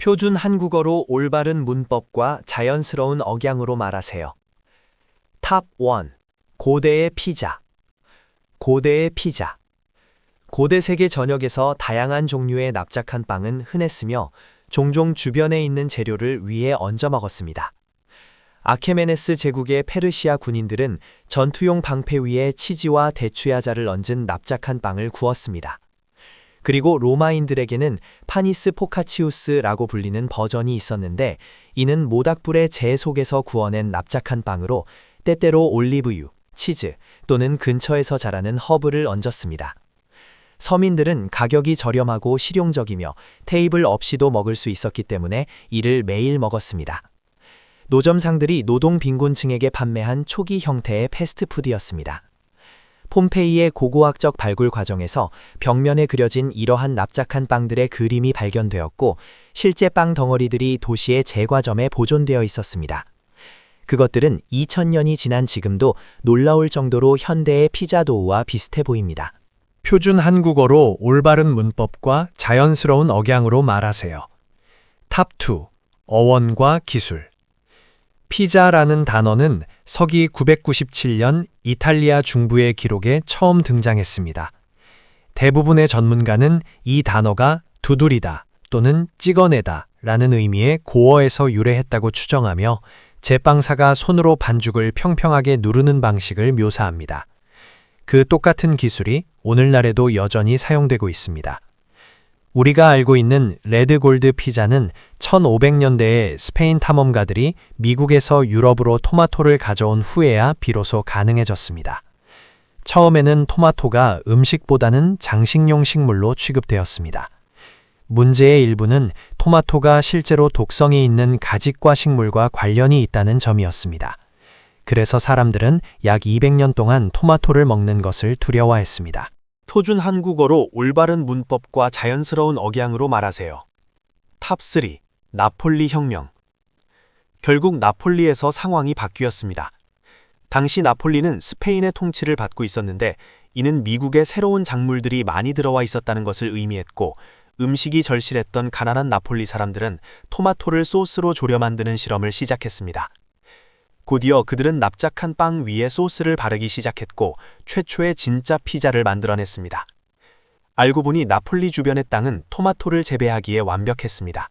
표준 한국어로 올바른 문법과 자연스러운 억양으로 말하세요. 탑 1. 고대의 피자. 고대의 피자. 고대 세계 전역에서 다양한 종류의 납작한 빵은 흔했으며 종종 주변에 있는 재료를 위에 얹어 먹었습니다. 아케메네스 제국의 페르시아 군인들은 전투용 방패 위에 치즈와 대추야자를 얹은 납작한 빵을 구웠습니다. 그리고 로마인들에게는 파니스 포카치우스라고 불리는 버전이 있었는데, 이는 모닥불의 재 속에서 구워낸 납작한 빵으로 때때로 올리브유, 치즈 또는 근처에서 자라는 허브를 얹었습니다. 서민들은 가격이 저렴하고 실용적이며 테이블 없이도 먹을 수 있었기 때문에 이를 매일 먹었습니다. 노점상들이 노동 빈곤층에게 판매한 초기 형태의 패스트푸드였습니다. 폼페이의 고고학적 발굴 과정에서 벽면에 그려진 이러한 납작한 빵들의 그림이 발견되었고, 실제 빵 덩어리들이 도시의 제과점에 보존되어 있었습니다. 그것들은 2000년이 지난 지금도 놀라울 정도로 현대의 피자 도우와 비슷해 보입니다. 표준 한국어로 올바른 문법과 자연스러운 억양으로 말하세요. 탑 2. 어원과 기술. 피자라는 단어는 서기 997년 이탈리아 중부의 기록에 처음 등장했습니다. 대부분의 전문가는 이 단어가 두드리다 또는 찍어내다 라는 의미의 고어에서 유래했다고 추정하며, 제빵사가 손으로 반죽을 평평하게 누르는 방식을 묘사합니다. 그 똑같은 기술이 오늘날에도 여전히 사용되고 있습니다. 우리가 알고 있는 레드골드 피자는 1500년대에 스페인 탐험가들이 미국에서 유럽으로 토마토를 가져온 후에야 비로소 가능해졌습니다. 처음에는 토마토가 음식보다는 장식용 식물로 취급되었습니다. 문제의 일부는 토마토가 실제로 독성이 있는 가지과 식물과 관련이 있다는 점이었습니다. 그래서 사람들은 약 200년 동안 토마토를 먹는 것을 두려워했습니다. 표준 한국어로 올바른 문법과 자연스러운 억양으로 말하세요. 탑 3. 나폴리 혁명. 결국 나폴리에서 상황이 바뀌었습니다. 당시 나폴리는 스페인의 통치를 받고 있었는데, 이는 미국에 새로운 작물들이 많이 들어와 있었다는 것을 의미했고, 음식이 절실했던 가난한 나폴리 사람들은 토마토를 소스로 졸여 만드는 실험을 시작했습니다. 곧이어 그들은 납작한 빵 위에 소스를 바르기 시작했고, 최초의 진짜 피자를 만들어냈습니다. 알고 보니 나폴리 주변의 땅은 토마토를 재배하기에 완벽했습니다.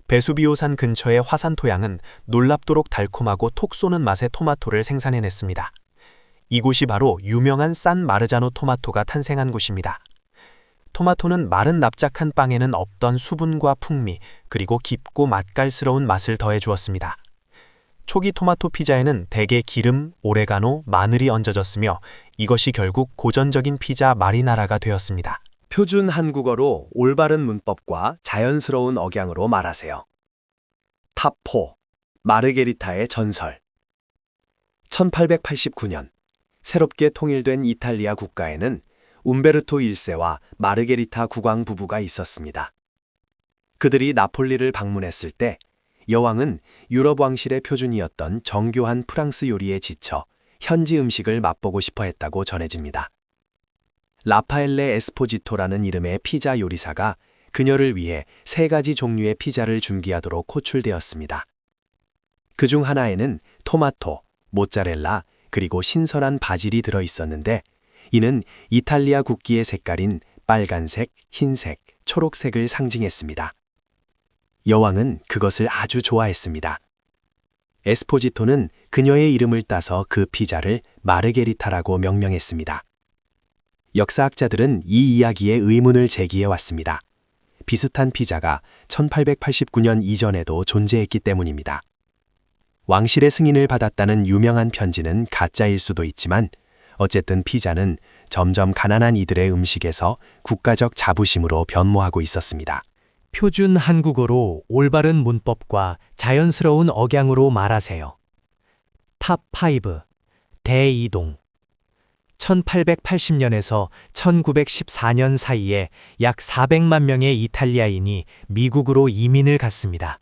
베수비오산 근처의 화산 토양은 놀랍도록 달콤하고 톡 쏘는 맛의 토마토를 생산해냈습니다. 이곳이 바로 유명한 산 마르자노 토마토가 탄생한 곳입니다. 토마토는 마른 납작한 빵에는 없던 수분과 풍미, 그리고 깊고 맛깔스러운 맛을 더해 주었습니다. 초기 토마토 피자에는 대개 기름, 오레가노, 마늘이 얹어졌으며, 이것이 결국 고전적인 피자 마리나라가 되었습니다. 표준 한국어로 올바른 문법과 자연스러운 억양으로 말하세요. 탑 4. 마르게리타의 전설. 1889년 새롭게 통일된 이탈리아 국가에는 움베르토 1세와 마르게리타 국왕 부부가 있었습니다. 그들이 나폴리를 방문했을 때 여왕은 유럽 왕실의 표준이었던 정교한 프랑스 요리에 지쳐 현지 음식을 맛보고 싶어 했다고 전해집니다. 라파엘레 에스포지토라는 이름의 피자 요리사가 그녀를 위해 3가지 종류의 피자를 준비하도록 호출되었습니다. 그중 하나에는 토마토, 모짜렐라, 그리고 신선한 바질이 들어 있었는데, 이는 이탈리아 국기의 색깔인 빨간색, 흰색, 초록색을 상징했습니다. 여왕은 그것을 아주 좋아했습니다. 에스포지토는 그녀의 이름을 따서 그 피자를 마르게리타라고 명명했습니다. 역사학자들은 이 이야기에 의문을 제기해 왔습니다. 비슷한 피자가 1889년 이전에도 존재했기 때문입니다. 왕실의 승인을 받았다는 유명한 편지는 가짜일 수도 있지만, 어쨌든 피자는 점점 가난한 이들의 음식에서 국가적 자부심으로 변모하고 있었습니다. 표준 한국어로 올바른 문법과 자연스러운 억양으로 말하세요. 탑 5. 대이동. 1880년에서 1914년 사이에 약 400만 명의 이탈리아인이 미국으로 이민을 갔습니다.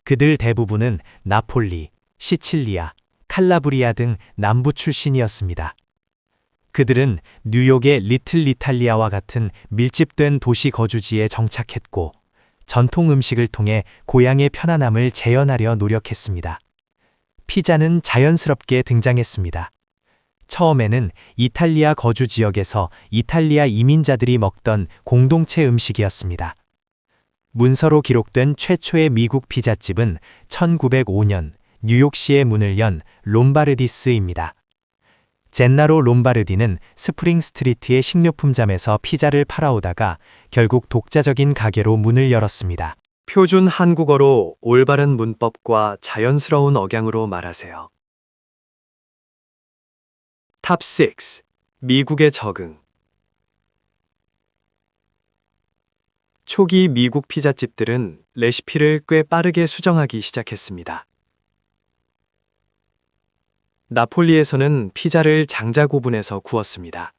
그들 대부분은 나폴리, 시칠리아, 칼라브리아 등 남부 출신이었습니다. 그들은 뉴욕의 리틀 이탈리아와 같은 밀집된 도시 거주지에 정착했고, 전통 음식을 통해 고향의 편안함을 재현하려 노력했습니다. 피자는 자연스럽게 등장했습니다. 처음에는 이탈리아 거주 지역에서 이탈리아 이민자들이 먹던 공동체 음식이었습니다. 문서로 기록된 최초의 미국 피자집은 1905년 뉴욕시에 문을 연 롬바르디스입니다. 젠나로 롬바르디는 스프링 스트리트의 식료품점에서 피자를 팔아오다가 결국 독자적인 가게로 문을 열었습니다. 표준 한국어로 올바른 문법과 자연스러운 억양으로 말하세요. 탑 6. 미국의 적응. 초기 미국 피자집들은 레시피를 꽤 빠르게 수정하기 시작했습니다. 나폴리에서는 피자를 장자고분에서 구웠습니다.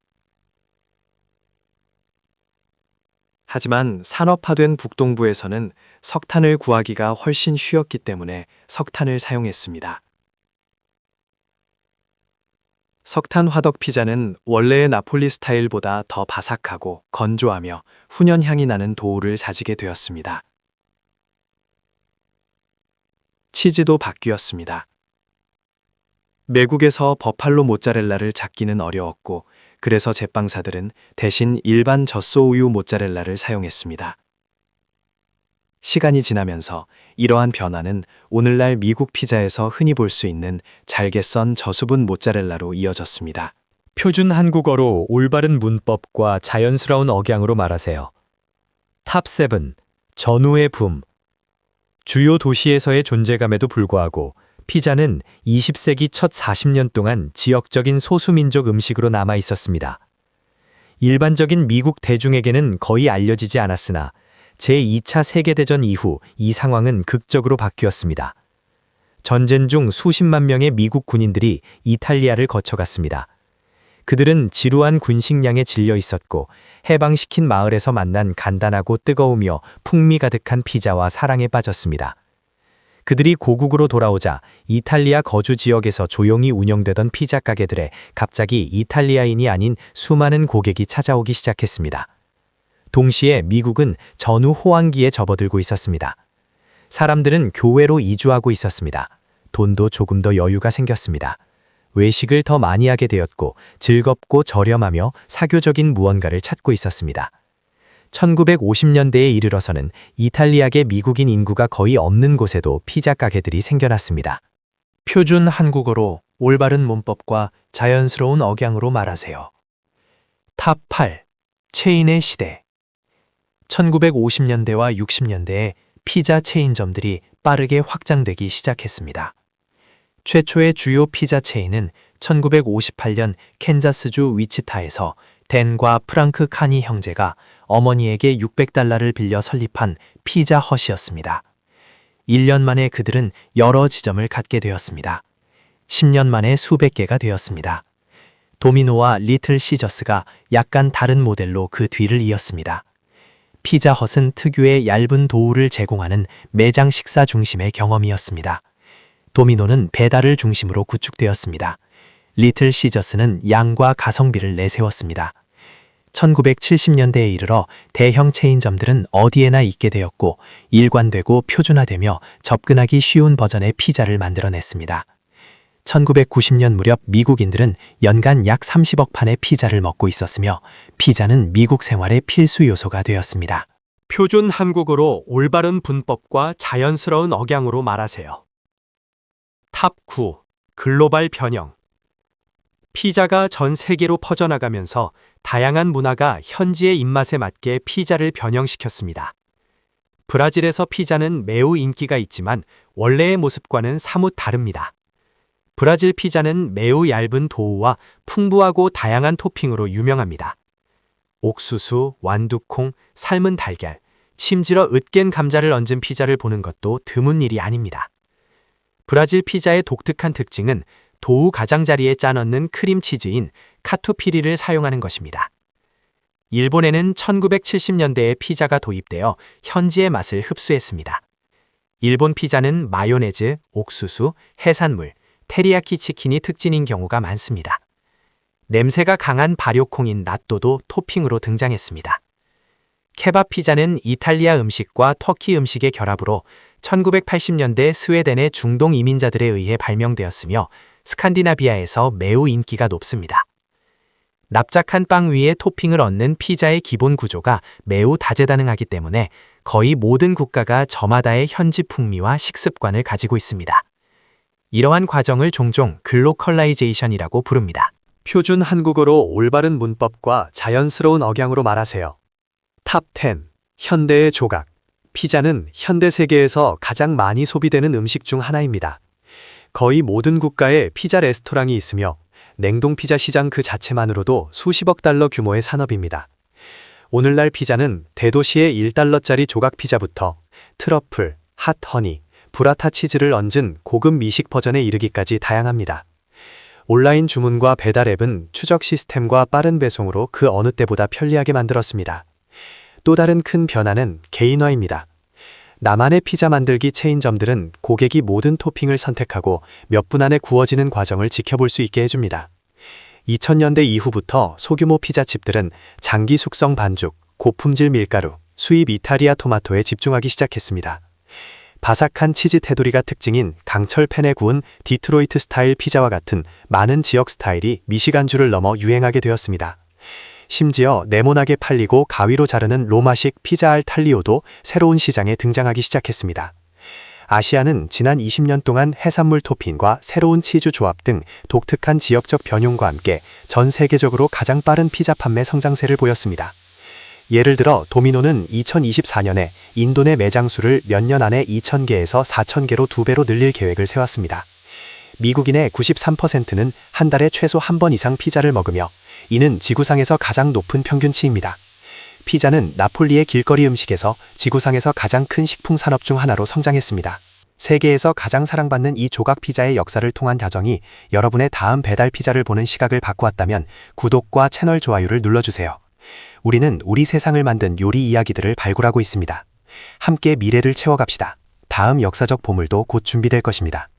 하지만 산업화된 북동부에서는 석탄을 구하기가 훨씬 쉬웠기 때문에 석탄을 사용했습니다. 석탄 화덕 피자는 원래의 나폴리 스타일보다 더 바삭하고 건조하며 훈연 향이 나는 도우를 자지게 되었습니다. 치즈도 바뀌었습니다. 미국에서 버팔로 모짜렐라를 찾기는 어려웠고, 그래서 제빵사들은 대신 일반 젖소우유 모짜렐라를 사용했습니다. 시간이 지나면서 이러한 변화는 오늘날 미국 피자에서 흔히 볼 수 있는 잘게 썬 저수분 모짜렐라로 이어졌습니다. 표준 한국어로 올바른 문법과 자연스러운 억양으로 말하세요. 탑 7. 전후의 붐. 주요 도시에서의 존재감에도 불구하고 피자는 20세기 첫 40년 동안 지역적인 소수민족 음식으로 남아 있었습니다. 일반적인 미국 대중에게는 거의 알려지지 않았으나 제2차 세계대전 이후 이 상황은 극적으로 바뀌었습니다. 전쟁 중 수십만 명의 미국 군인들이 이탈리아를 거쳐갔습니다. 그들은 지루한 군식량에 질려 있었고 해방시킨 마을에서 만난 간단하고 뜨거우며 풍미 가득한 피자와 사랑에 빠졌습니다. 그들이 고국으로 돌아오자 이탈리아 거주 지역에서 조용히 운영되던 피자 가게들에 갑자기 이탈리아인이 아닌 수많은 고객이 찾아오기 시작했습니다. 동시에 미국은 전후 호황기에 접어들고 있었습니다. 사람들은 교외로 이주하고 있었습니다. 돈도 조금 더 여유가 생겼습니다. 외식을 더 많이 하게 되었고 즐겁고 저렴하며 사교적인 무언가를 찾고 있었습니다. 1950년대에 이르러서는 이탈리아계 미국인 인구가 거의 없는 곳에도 피자 가게들이 생겨났습니다. 표준 한국어로 올바른 문법과 자연스러운 억양으로 말하세요. 탑 8. 체인의 시대. 1950년대와 60년대에 피자 체인점들이 빠르게 확장되기 시작했습니다. 최초의 주요 피자 체인은 1958년 캔자스주 위치타에서 댄과 프랑크 카니 형제가 어머니에게 $600를 빌려 설립한 피자 헛이었습니다. 1년 만에 그들은 여러 지점을 갖게 되었습니다. 10년 만에 수백 개가 되었습니다. 도미노와 리틀 시저스가 약간 다른 모델로 그 뒤를 이었습니다. 피자 헛은 특유의 얇은 도우를 제공하는 매장 식사 중심의 경험이었습니다. 도미노는 배달을 중심으로 구축되었습니다. 리틀 시저스는 양과 가성비를 내세웠습니다. 1970년대에 이르러 대형 체인점들은 어디에나 있게 되었고 일관되고 표준화되며 접근하기 쉬운 버전의 피자를 만들어냈습니다. 1990년 무렵 미국인들은 연간 약 30억 판의 피자를 먹고 있었으며 피자는 미국 생활의 필수 요소가 되었습니다. 표준 한국어로 올바른 문법과 자연스러운 억양으로 말하세요. 탑 9. 글로벌 변형. 피자가 전 세계로 퍼져나가면서 다양한 문화가 현지의 입맛에 맞게 피자를 변형시켰습니다. 브라질에서 피자는 매우 인기가 있지만 원래의 모습과는 사뭇 다릅니다. 브라질 피자는 매우 얇은 도우와 풍부하고 다양한 토핑으로 유명합니다. 옥수수, 완두콩, 삶은 달걀, 심지어 으깬 감자를 얹은 피자를 보는 것도 드문 일이 아닙니다. 브라질 피자의 독특한 특징은 도우 가장자리에 짜 넣는 크림치즈인 카투피리를 사용하는 것입니다. 일본에는 1970년대에 피자가 도입되어 현지의 맛을 흡수했습니다. 일본 피자는 마요네즈, 옥수수, 해산물, 테리야키 치킨이 특징인 경우가 많습니다. 냄새가 강한 발효콩인 낫또도 토핑으로 등장했습니다. 케밥 피자는 이탈리아 음식과 터키 음식의 결합으로 1980년대 스웨덴의 중동 이민자들에 의해 발명되었으며 스칸디나비아에서 매우 인기가 높습니다. 납작한 빵 위에 토핑을 얹는 피자의 기본 구조가 매우 다재다능하기 때문에 거의 모든 국가가 저마다의 현지 풍미와 식습관을 가지고 있습니다. 이러한 과정을 종종 글로컬라이제이션이라고 부릅니다. 표준 한국어로 올바른 문법과 자연스러운 억양으로 말하세요. 탑 10. 현대의 조각. 피자는 현대 세계에서 가장 많이 소비되는 음식 중 하나입니다. 거의 모든 국가에 피자 레스토랑이 있으며 냉동 피자 시장 그 자체만으로도 수십억 달러 규모의 산업입니다. 오늘날 피자는 대도시의 1달러짜리 조각 피자부터 트러플, 핫 허니, 브라타 치즈를 얹은 고급 미식 버전에 이르기까지 다양합니다. 온라인 주문과 배달 앱은 추적 시스템과 빠른 배송으로 그 어느 때보다 편리하게 만들었습니다. 또 다른 큰 변화는 개인화입니다. 나만의 피자 만들기 체인점들은 고객이 모든 토핑을 선택하고 몇 분 안에 구워지는 과정을 지켜볼 수 있게 해줍니다. 2000년대 이후부터 소규모 피자집들은 장기 숙성 반죽, 고품질 밀가루, 수입 이탈리아 토마토에 집중하기 시작했습니다. 바삭한 치즈 테두리가 특징인 강철 팬에 구운 디트로이트 스타일 피자와 같은 많은 지역 스타일이 미시간주를 넘어 유행하게 되었습니다. 심지어 네모나게 팔리고 가위로 자르는 로마식 피자 알 탈리오도 새로운 시장에 등장하기 시작했습니다. 아시아는 지난 20년 동안 해산물 토핑과 새로운 치즈 조합 등 독특한 지역적 변형과 함께 전 세계적으로 가장 빠른 피자 판매 성장세를 보였습니다. 예를 들어 도미노는 2024년에 인도 내 매장 수를 몇 년 안에 2,000개에서 4,000개로 2배로 늘릴 계획을 세웠습니다. 미국인의 93%는 한 달에 최소 한 번 이상 피자를 먹으며 이는 지구상에서 가장 높은 평균치입니다. 피자는 나폴리의 길거리 음식에서 지구상에서 가장 큰 식품 산업 중 하나로 성장했습니다. 세계에서 가장 사랑받는 이 조각 피자의 역사를 통한 다정이 여러분의 다음 배달 피자를 보는 시각을 바꾸었다면 구독과 채널 좋아요를 눌러주세요. 우리는 우리 세상을 만든 요리 이야기들을 발굴하고 있습니다. 함께 미래를 채워갑시다. 다음 역사적 보물도 곧 준비될 것입니다.